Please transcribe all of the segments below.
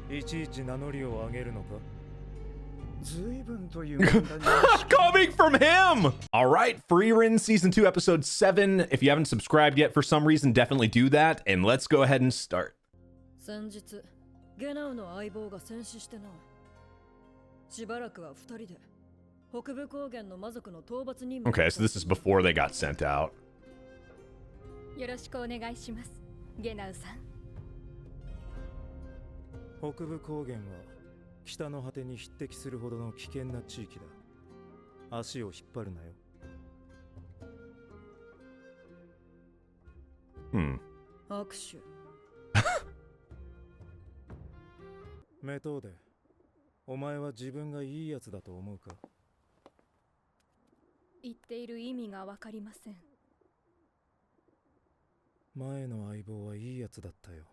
いちいち名乗りを上げるのか。 Coming from him! Alright, Frieren Season 2, Episode 7. If you haven't subscribed yet for some reason, definitely do that. And let's go ahead and start. Okay, so this is before they got sent out. よろしくお願いします、ゲナウさん。北部高原は北の果てに匹敵するほどの危険な地域だ。足を引っ張るなよ。握手。メトーデ、お前は自分がいいやつだと思うか。言っている意味がわかりません。前の相棒はいいやつだったよ。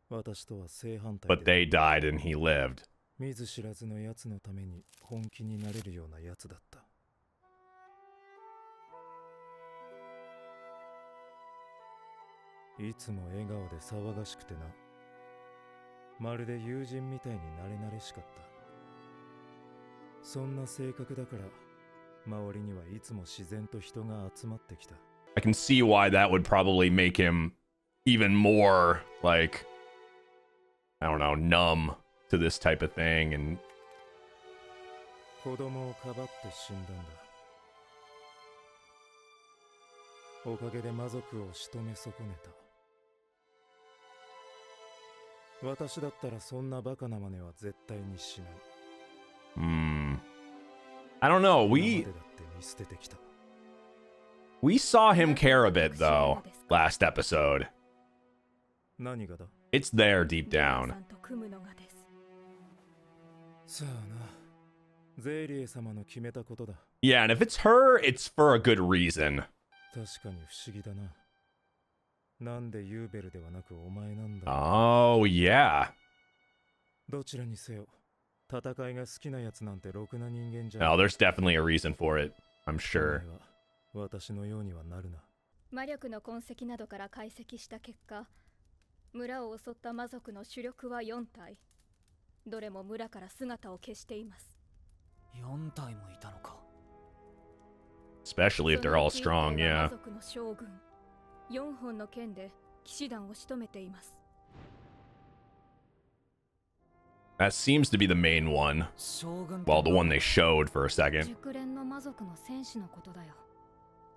私とは正反対 But they died and he lived. 見ず知らずのやつのために本気になれるようなやつだった。いつも笑顔で騒がしくてな。まるで友人みたいになれなれしかった。そんな性格だから周りにはいつも自然と人が集まってきた。I can see why that would probably make him even more, like, I don't know, numb to this type of thing. And 子供をかばって死んだんだ。おかげで魔族を仕留め損ねた。私だったらそんなバカな真似は絶対にしない。I don't know. We saw him care a bit though last episode. 何がだ? It's there deep down. さあな。ゼイリエ様の決めたことだ。Yeah, and if it's her, it's for a good reason. 確かに不思議だな。なんでユーベルではなくお前なんだ。Oh, yeah. どちらにせよ、戦いが好きなやつなんてろくな人間じゃ。No, there's definitely a reason for it, I'm sure. 私のようにはなるな。魔力の痕跡などから解析した結果、村を襲った魔族の主力は4体。どれも村から姿を消しています。4体もいたのか。Especially if they're all strong, yeah. 魔族の将軍、4本の剣で騎士団を仕留めています。That seems to be the main one. Well, the one they showed for a second. 熟練の魔族の戦士のことだよ。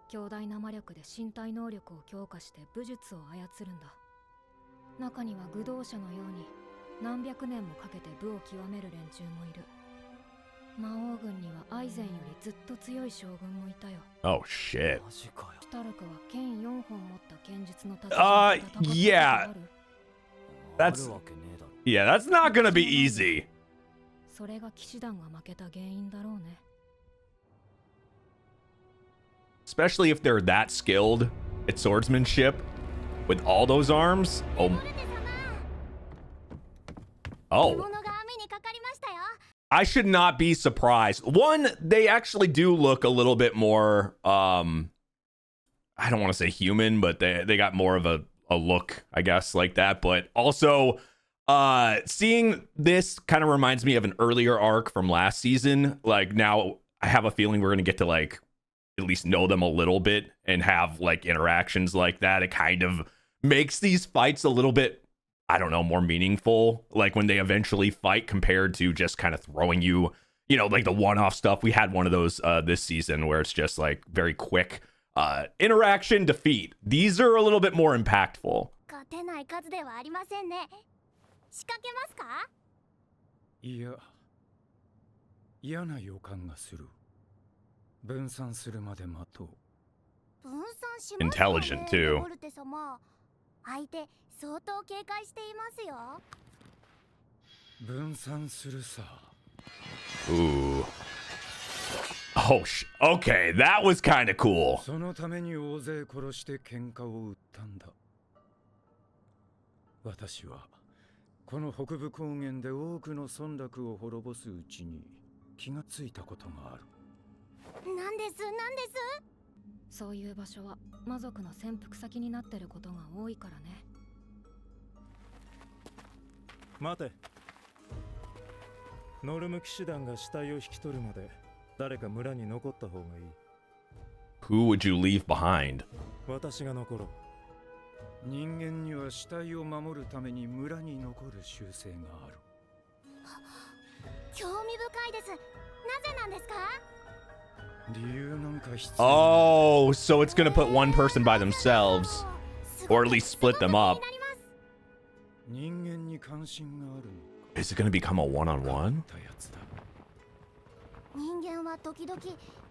強大な魔力で身体能力を強化して武術を操るんだ。中には愚道者のように何百年もかけて武を極める連中もいる。魔王軍にはアイゼンよりずっと強い将軍もいたよ。Oh shit. シュタルクは剣4本持った剣術の達人。Yeah. That's not gonna be easy. それが騎士団が負けた原因だろうね。Especially if they're that skilled at swordsmanship with all those arms. Oh. I should not be surprised. One, they actually do look a little bit more I don't want to say human, but they got more of a look, I guess, like that. But also seeing this kind of reminds me of an earlier arc from last season. Like, now I have a feeling we're gonna get to like at least know them a little bit and have like interactions like that. It kind of makes these fights a little bit, I don't know, more meaningful, like when they eventually fight compared to just kind of throwing you, you know, like the one-off stuff. We had one of those this season where it's just like very quick interaction, defeat. These are a little bit more impactful. いや、嫌な予感がする。分散するまで待とう。分散しますよね。 Intelligent too. レボルテ様。相手相当警戒していますよ。分散するさ。Ooh. Oh, okay, that was kind of cool. そのために大勢殺して喧嘩を売ったんだ。私はこの北部高原で多くの村落を滅ぼすうちに気がついたことがある。なんです。そういう場所は魔族の潜伏先になってることが多いからね。待て。ノルム騎士団が死体を引き取るまで誰か村に残った方がいい。 Who would you leave behind? 私が残ろう。人間には死体を守るために村に残る習性がある。興味深いです。なぜなんですか？理由なんか必要ない。 Oh, so it's gonna put one person by themselves, or at least split them up. 人間に関心があるの。 Is it gonna become a one-on-one? たやつだ。人間は時々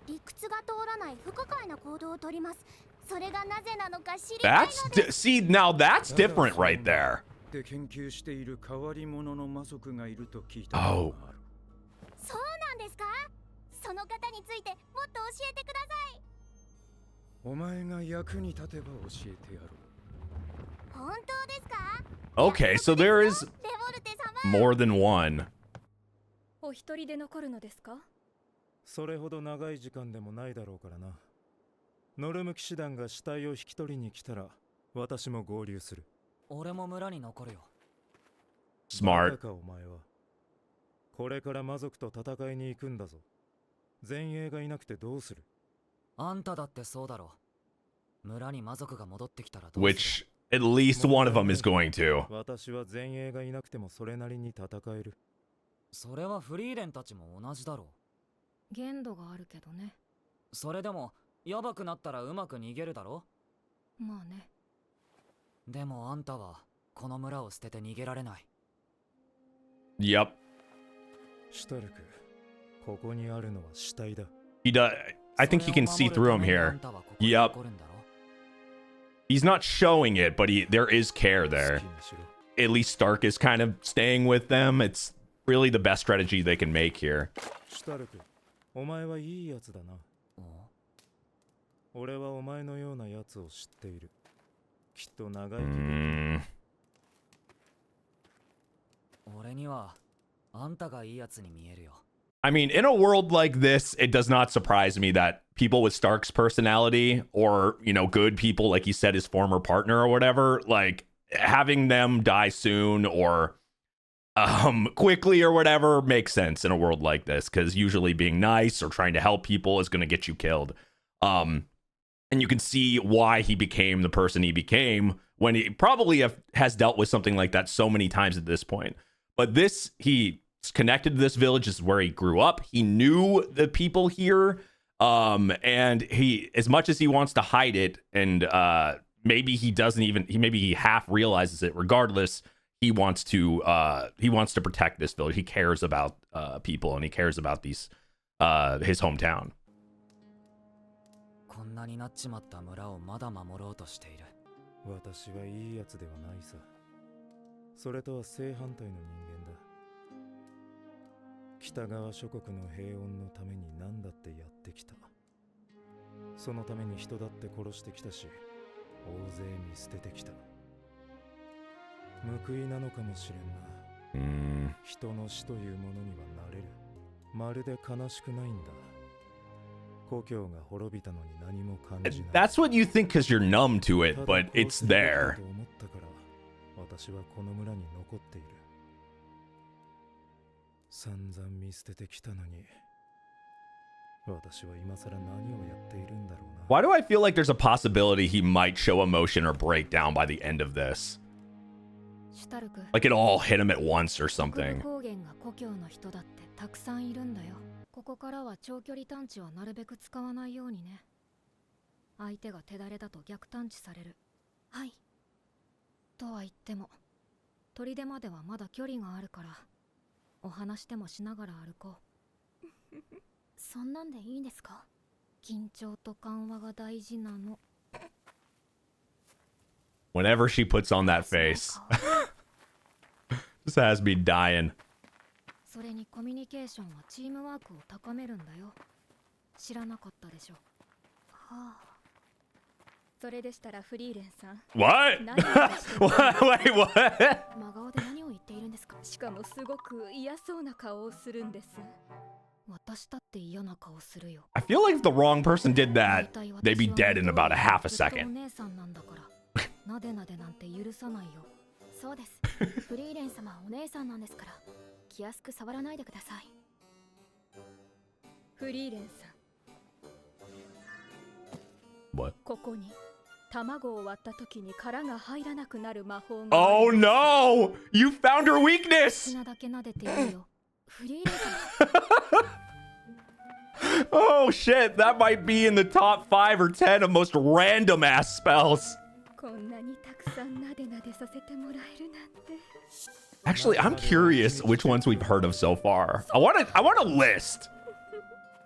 理屈が通らない不可解な行動をとります。それがなぜなのか知りたいの That's です。 see, now that's different right there. で研究している変わり者の魔族がいると聞いたことがある。そうなんですか？その方についてもっと教えてください。お前が役に立てば教えてやる。本当ですか？ Okay, so there is レボルテ様。 more than one. お一人で残るのですか？それほど長い時間でもないだろうからな。ノルム騎士団が死体を引き取りに来たら私も合流する。俺も村に残るよ。Smart. バカかお前は。これから魔族と戦いに行くんだぞ。前衛がいなくてどうする？あんただってそうだろ。村に魔族が戻ってきたらどうす Which る？ at least one of them is going to. 私は前衛がいなくてもそれなりに戦える。それはフリーレンたちも同じだろ限度があるけどね。う。それでもやばくなったらうまく逃げるだろ。まあね。でもあんたはこの村を捨てて逃げられない。 Yep. シュタルク、ここにあるのは死体だ。 He does. I think you can see through him here. Yep. He's not showing it, but there is care 好 there. きにしろ。 At least Stark is kind of staying with them. It's really the best strategy they can make here. シュタルク、お前はいいやつだな。俺はお前のようなやつを知っている。きっと長生きできる。Mm. 俺にはあんたがいいやつに見えるよ。 I mean, in a world like this, it does not surprise me that people with Stark's personality or, you know, good people, like he said, his former partner or whatever, like having them die soon or quickly or whatever makes sense in a world like this, because usually being nice or trying to help people is going to get you killed. And you can see why he became the person he became when he probably has dealt with something like that so many times at this point. But this, he's connected to this village. This is where he grew up. He knew the people here. And he, as much as he wants to hide it, and maybe he doesn't even, maybe he half realizes it. Regardless, he wants to protect this village. He cares about people, and he cares about these his hometown. こんなになっちまった村をまだ守ろうとしている。私はいいやつではないさ。それとは正反対の人間だ。北側諸国の平穏のために何だってやってきた。そのために人だって殺してきたし、大勢見捨ててきた。報いなのかもしれんな。人の死というものにはなれる。まるで悲しくないんだ。故郷が滅びたのに何も感じない。 That's what you think because you're numb to it, but it's there. と思ったから私はこの村に残っている。散々見捨ててきたのに私は今更何をやっているんだろうな。 Why do I feel like there's a possibility he might show emotion or break down by the end of this? シュタルク、 Like it all hit him at once or 北部 something. 高原が故郷の人だってたくさんいるんだよ。ここからは長距離探知はなるべく使わないようにね。相手が手だれだと逆探知される。はい。とは言っても砦まではまだ距離があるからお話でもしながら歩こう。そんなんでいいんですか？緊張と緩和が大事なの。 Whenever she puts on that face, this has me dying. それにコミュニケーションはチームワークを高めるんだよ。知らなかったでしょ。はあ。それでしたらフリーレンさん。What? Wait, what? 真顔で何を言っているんですか？しかもすごく嫌そうな顔をするんです。私だって嫌な顔するよ。 I feel like if the wrong person did that, they'd be dead in about a half a ずっとお second. 姉さんなんだから。なでなでなんて許さないよ。そうです。フリーレン様はお姉さんなんですから、気安く触らないでください。フリーレンさん。What? ここに卵を割った時に殻が入らなくなる魔法が。Oh no! You found her weakness! 砂だけ撫でているよ。フリーレン様。Oh shit, that might be in the top 5 or 10 of most random ass spells. こんなにたくさん撫で撫でさせてもらえるなんて。 Actually, I'm curious which ones we've heard of so far. I want a list.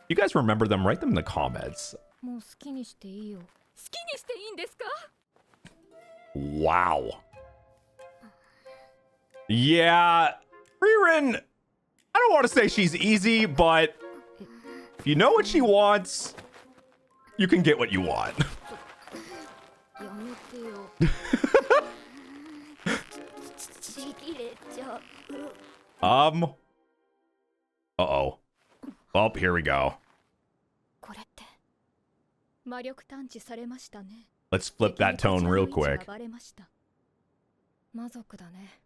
You guys remember them? Write them in the comments. もう好きにしていいよ。好きにしていいんですか? Wow. Yeah, Frieren, I don't want to say she's easy, but if you know what she wants, you can get what you want. やめてよ。ちぎれちゃう。Uh-oh. Oh, here we go. これって魔力探知されましたね。 Let's flip that tone real quick. 魔族だね。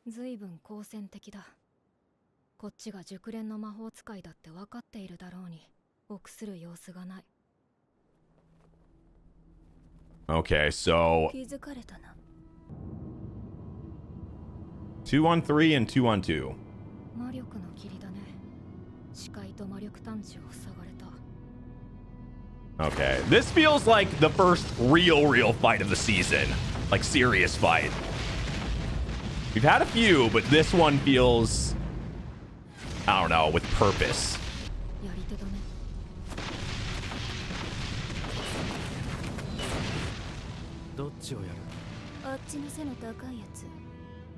ずいぶん好戦的だ。こっちが熟練の魔法使いだって分かっているだろうに、臆する様子がない。 Okay, so 気づかれたな。 2 on 3 and 2 on 2. 魔力の霧だね。視界と魔力探知を塞がれた。 Okay, this feels like the first real fight of the season. Like, serious fight. We've had a few, but this one feels, I don't know, with purpose. やり手だね。どっちをやる？あっちの背の高いやつ。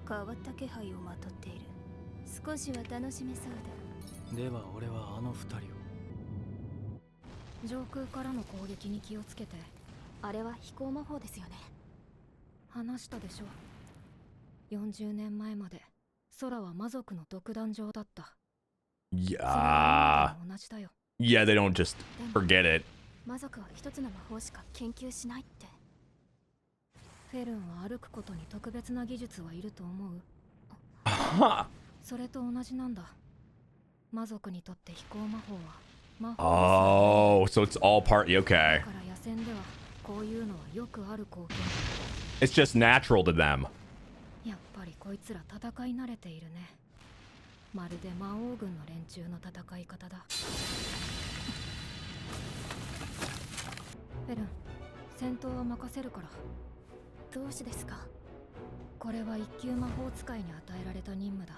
変わった気配をまとっている。少しは楽しめそうだ。では俺はあの二人を。上空からの攻撃に気をつけて。あれは飛行魔法ですよね。話したでしょ。40年前まで空は魔族の独壇場だった。 Yeah. 同じだよ。 Yeah, they don't just forget it. 魔族は一つの魔法しか研究しないって。フェルンは歩くことに特別な技術はいると思う？ Huh. それと同じなんだ。魔族にとって飛行魔法は魔法。 Oh, so it's all part. Okay. だから野戦ではこういうのはよくある光景。 It's just natural to them. やっぱりこいつら戦い慣れているね。まるで魔王軍の連中の戦い方だ。フェルン、戦闘は任せるから。どうしてですか？これは一級魔法使いに与えられた任務だ。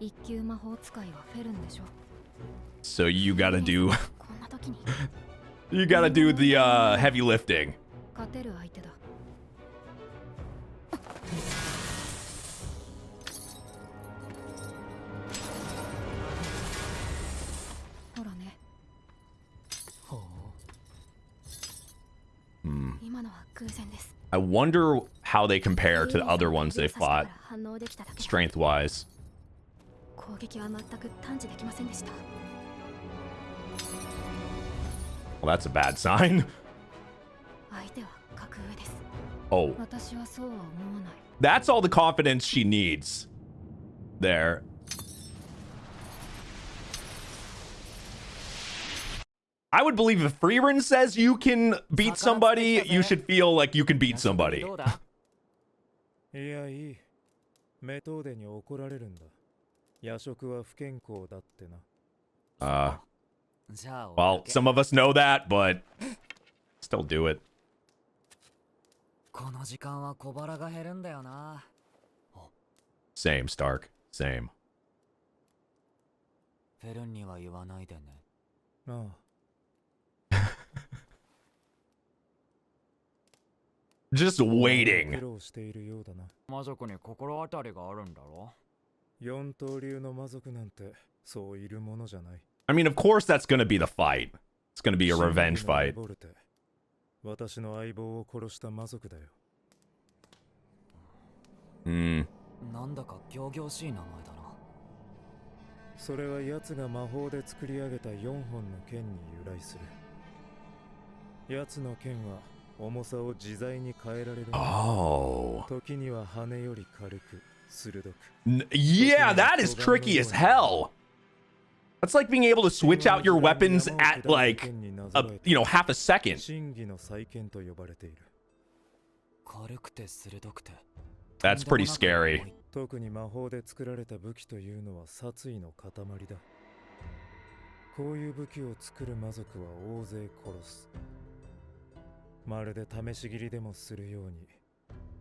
一級魔法使いはフェルンでしょ。 So you gotta do こんな時に you gotta do the heavy lifting. 勝てる相手だ。ほらね。ほう。今のは偶然です。 I wonder how they compare to the other ones they fought, 反応できただけで strength-wise. 攻撃は全く探知できませんでした。 Well, that's a bad sign. 相手は格上です。 Oh, 私はそうは思わない。 that's all the confidence she needs. There. I would believe if Frieren says you can beat somebody, you should feel like you can beat somebody. どうだ？いやいい。メトーデに怒られるんだ。夜食は不健康だってな。じゃあ Well, some of us know that, but still do it. この時間は小腹が減るんだよな。 Same, Stark. Same. フェルンには言わないでね。ああ。 Just waiting. 苦労しているようだな。魔族に心当たりがあるんだろ？四刀流の魔族なんてそういるものじゃない。 I mean, of course that's gonna be the fight. It's gonna be a revenge fight. 私の相棒を殺した魔族だよ。なんだか仰々しい名前だな。それは奴が魔法で作り上げた4本の剣に由来する。奴の剣は重さを自在に変えられる。 Oh. 時には羽より軽く鋭く。 Yeah, that is tricky as hell. That's like being able to switch out your weapons at like half a second. 真偽の再建と呼ばれている。軽くて鋭くて That's pretty scary. 特に魔法で作られた武器というのは殺意の塊だ。こういう武器を作る魔族は大勢殺す。まるで試し切りでもするように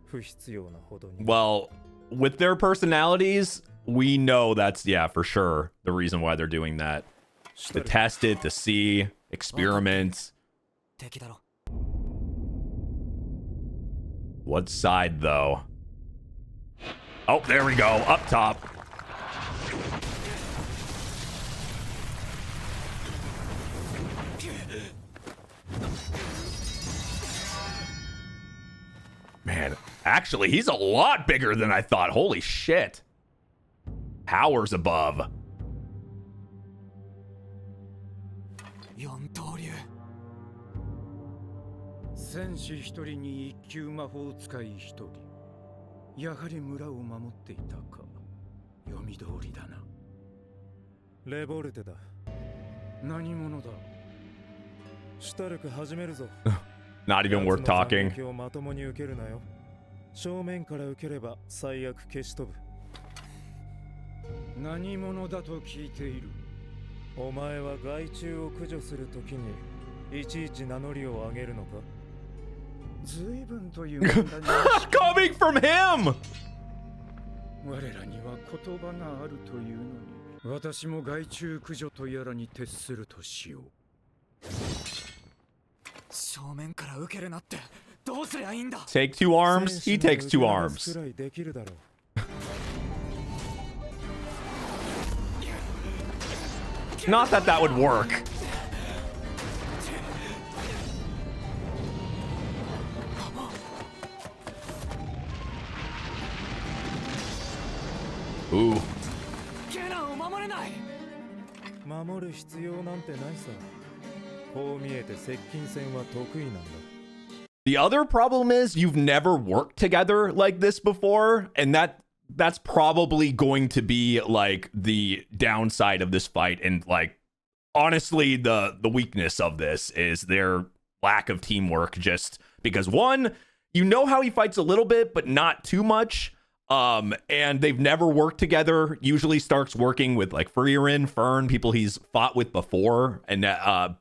不必要なほどに。 Well, with their personalities, we know that's, yeah, for sure, the reason why they're doing that. To test it, to see, experiment. 敵だろ What side, though? Oh, there we go. Up top. Man, actually, he's a lot bigger than I thought. Holy shit. Powers above. 四刀流戦士一人に一級魔法使い一人。やはり村を守っていたか。読み通りだな。レボルテだ。何者だ。シュタルク始めるぞ。 Not even worth talking. 今日まともに受けるなよ。正面から受ければ最悪消し飛ぶ。何者だと聞いている。お前は害虫を駆除するときにいちいち名乗りを上げるのか。随分という問題に Coming from him! 我らには言葉があるというのに、私も害虫駆除とやらに徹するとしよう。正面から受けるなってどうすりゃいいんだ Take two arms. He takes two arms. くらいできるだろう。 Not that that would work. Ooh. ケナンを守れない守る必要なんてないさ。こう見えて接近戦は得意なんだ。 The other problem is you've never worked together like this before, and that's probably going to be like the downside of this fight, and like honestly the weakness of this is their lack of teamwork, just because one, you know how he fights a little bit but not too much, and they've never worked together. Usually starts working with like Frieren, Fern, people he's fought with before, and and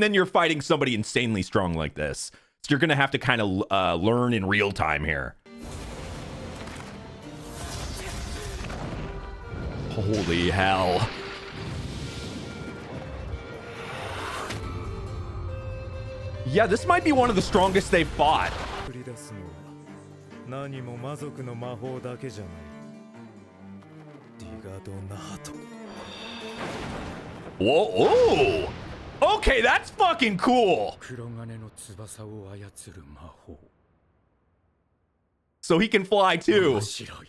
then you're fighting somebody insanely strong like this. So you're going to have to kind of learn in real time here. Holy hell. Yeah, this might be one of the strongest they've fought. 繰り出すのは何も魔族の魔法だけじゃない。ディガドナート。 Whoa, oh! Okay, that's fucking cool. 黒金の翼を操る魔法。 So he can fly too. 面白い。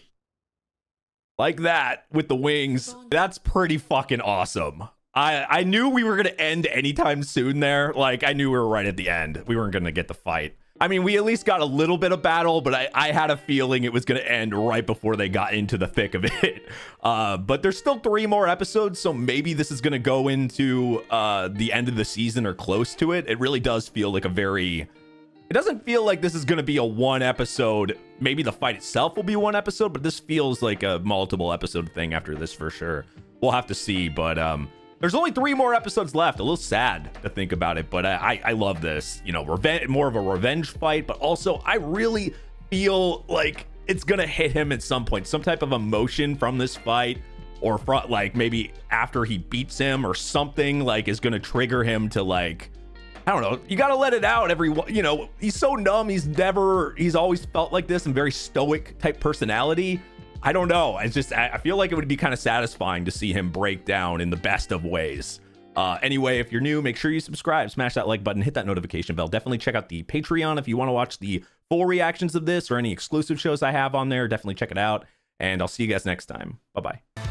Like that with the wings. That's pretty fucking awesome. I knew we were going to end anytime soon there. Like, I knew we were right at the end. We weren't going to get the fight. I mean, we at least got a little bit of battle, but I had a feeling it was going to end right before they got into the thick of it. But there's still 3 more episodes, so maybe this is going to go into the end of the season or close to it. It really does feel like a very... It doesn't feel like this is going to be a 1 episode. Maybe the fight itself will be 1 episode, but this feels like a multiple episode thing after this for sure. We'll have to see, but there's only 3 more episodes left. A little sad to think about it, but I love this. You know, more of a revenge fight, but also I really feel like it's going to hit him at some point. Some type of emotion from this fight, or from, like, maybe after he beats him or something, like, is going to trigger him to, like... I don't know. You got to let it out you know, he's so numb. He's always felt like this and very stoic type personality. I don't know. It's just, I feel like it would be kind of satisfying to see him break down in the best of ways. Anyway, if you're new, make sure you subscribe, smash that like button, hit that notification bell. Definitely check out the Patreon if you want to watch the full reactions of this or any exclusive shows I have on there. Definitely check it out. And I'll see you guys next time. Bye-bye.